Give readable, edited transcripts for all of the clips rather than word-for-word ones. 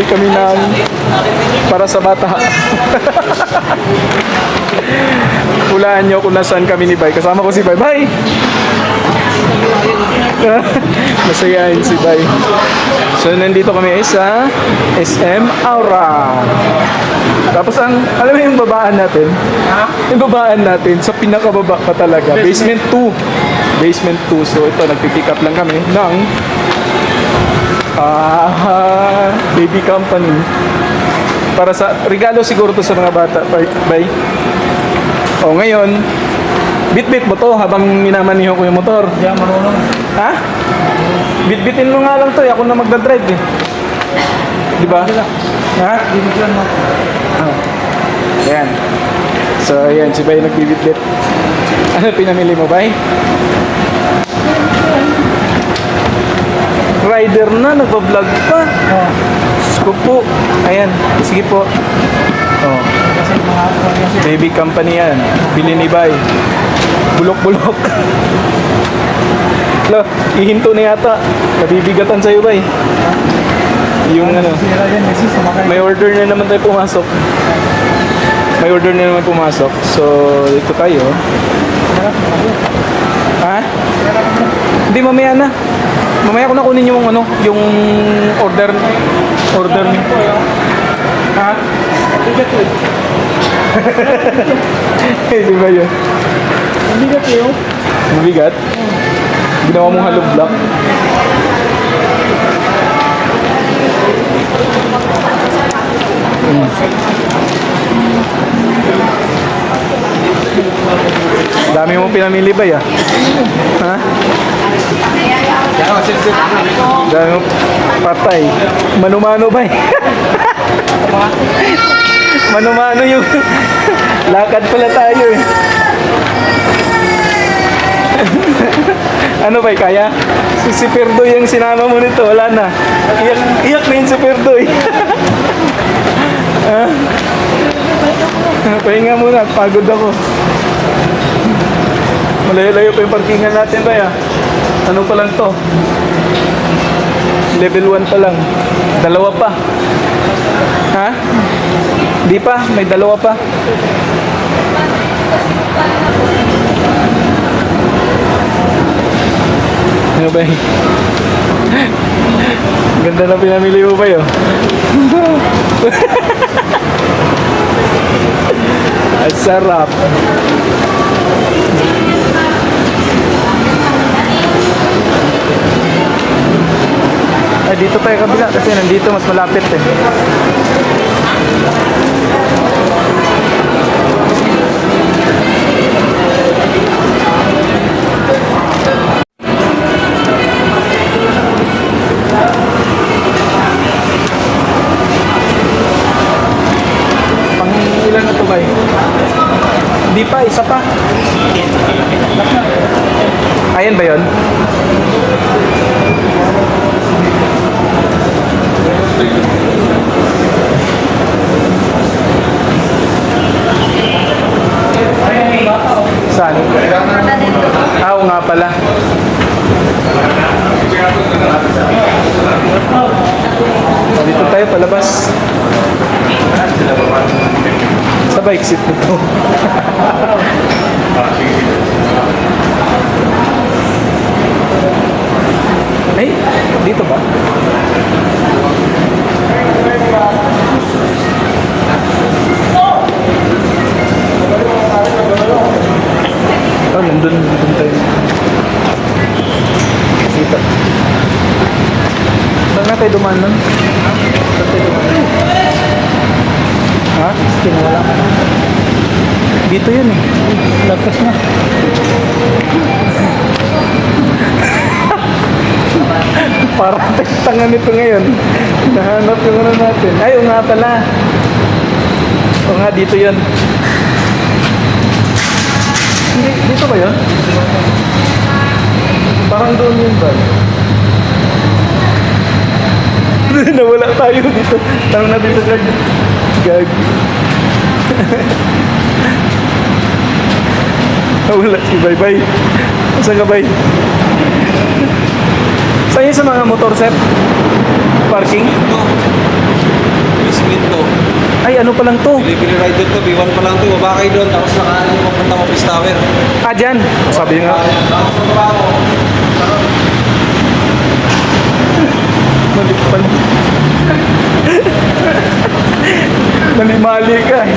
kami ng para sa bata. Hulaan nyo kung nasaan kami ni Bay. Kasama ko si Bay. Bay! Masayahin si Bay. So, nandito kami sa SM Aura. Tapos alam mo yung babaan natin? Yung babaan natin, sa pinakababa pa talaga. Basement 2. Basement 2. So, ito, nagpipick up lang kami ng baby company. Para sa regalo siguro to sa mga bata. Bay. O, ngayon, bit-bit mo to habang minamaniho ko yung motor. Hindi ako marunong. Ha? Bit-bitin mo nga lang to. Ako na magdadrive eh. Di ba? Ha? Bibigyan mo. Ayan. So, ayan. Si Bay nagbibit-bit. Ano pinamili mo, Bay? Rider na. Nag-vlog pa. Oo. Sko po. Ayan. Sige po. Oh. Kasi mga kasi Baby company yan. Bili ni Bay. Bulok-bulok. Lo, ihinto na yata. Nabibigatan sa'yo, Bay. Yung ano. sira yan kasi sumakay. May order na naman tayo pumasok. May order na naman pumasok. So, dito tayo. Ha? Hindi, mamaya na. Mamaya ko na kunin yung ano, yung order. Order niyo. Ha? Di ba yun? Mabigat yun. Mabigat? Ginawa mong hollow block? Dami mo pinamili ba ya? Ha? Dami mo patay. Mano-mano ba eh? Mano-mano yung lakad pala tayo eh. Ano ba kaya? Si Perdoy yung sinama mo nito, wala na. Iyak na yun si Perdoy. Pahinga muna, pagod ako. Malayo-layo pa yung parkingan natin ba ya? Ano pa lang to? Level 1 pa lang. Dalawa pa. Ha? Di pa? May dalawa pa. Ano ba yun? Ganda na pinamili mo ba yun? Ang sarap. Ay, dito tayo kabila kasi nandito mas malapit eh. Pang ilan na to ba? Di pa, isa pa. Ayan ba yun? Saan? Oo nga pala. Dito tayo palabas. Sa bike seat nito. Ay, dito ba? Oh, nandun tayo. Kita. Saan na tayo dumaan nun? Saan tayo dumaan? Ha? Wala ka na. Dito yun eh. Lagpas na. Parang tangan nito ngayon. Nahanap yung ano natin. Ay, o nga pala. O nga, dito yun. Hindi, dito ba yun? Parang doon yun ba? Nawala tayo dito. Tanong natin sa gag. Gag. Nawala si Bye-Bye. Saan ka, Bay? Saan yun sa mga motor set? Parking? ano pa lang to? Delivery rider to, B1 pa lang to. Baba kayo doon, tapos nakaan yung papuntang office tower. Ah, dyan. Sabi nga. Tapos sa baba ko. Mali pala. Mali-mali ka eh.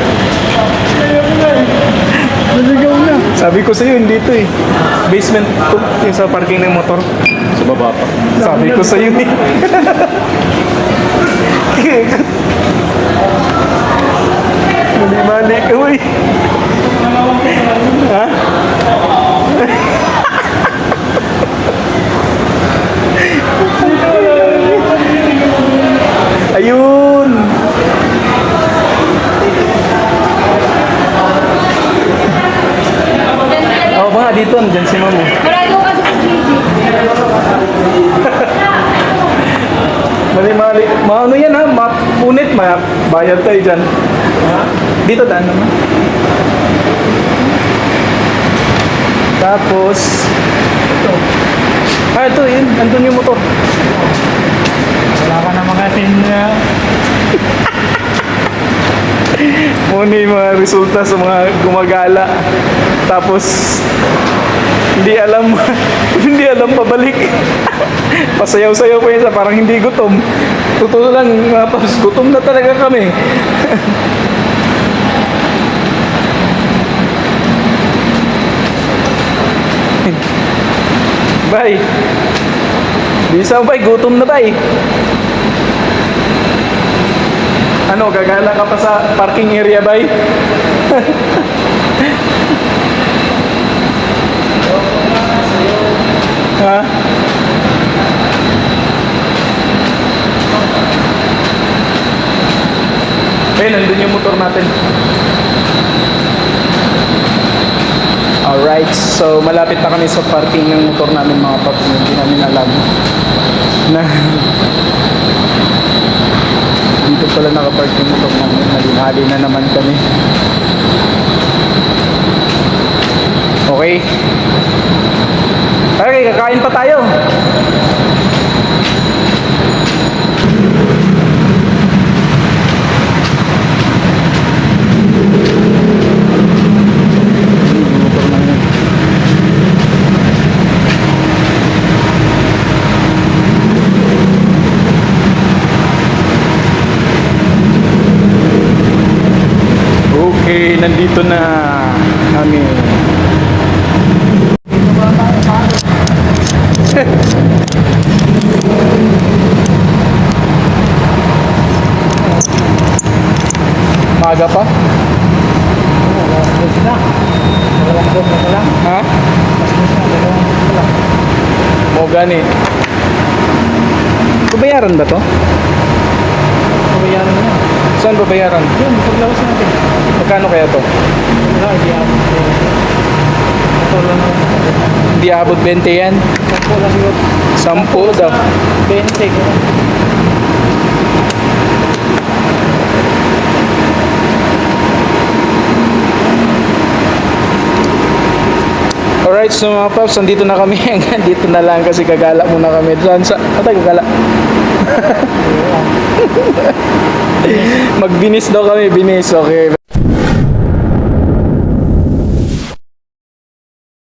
Naligaw na. Sabi ko sa'yo, hindi to eh. Basement to, yung sa parking ng motor. Sa baba pa. Sabi ko sa'yo eh. Mali-mali ka uy. Ha? Ayun! Oo ba, dito, andyan si Mamo. Marami ko kasi pag-video. Mali-mali. Ano yan ha? Mapunit, bayad tayo dyan. Dito daan naman. Tapos, ito. Ah, ito yun. Andun yung motor. Wala ka na makatin na. Muna yung mga resulta sa mga gumagala. Tapos, hindi alam, hindi alam pabalik. Pasayaw-sayaw pa yun sa parang hindi gutom. Totoo lang, tapos gutom na talaga kami. Bay, bisa bay, gutom na bay. Ano, gagala ka pa sa parking area bay? Ha? Ayun, nandun yung motor natin. Alright, so malapit na kami sa parking ng motor namin mga paps. Hindi namin alam na dito pala nakapark yung motor namin. Nalinhali na naman kami. Okay. Okay, kakain pa tayo. Okay, nandito na kami. Maaga pa? Mas na. Dalawang doon na lang. Ha? Mas na, dalawang doon na lang. O gani. Babayaran ba to? Pabayaran na. Saan babayaran? Yun, paglawas natin. Magkano kaya to? Wala, hindi ako. Ito lang naman. Hindi abot 20 yan. Sampo lang siguro. 10 daw. 20. ganun. Alright, so mga paps, nandito na kami. Hanggang dito na lang kasi gagala muna kami. Saan sa... Atay, gagala. Magbinis daw kami, binis. Okay.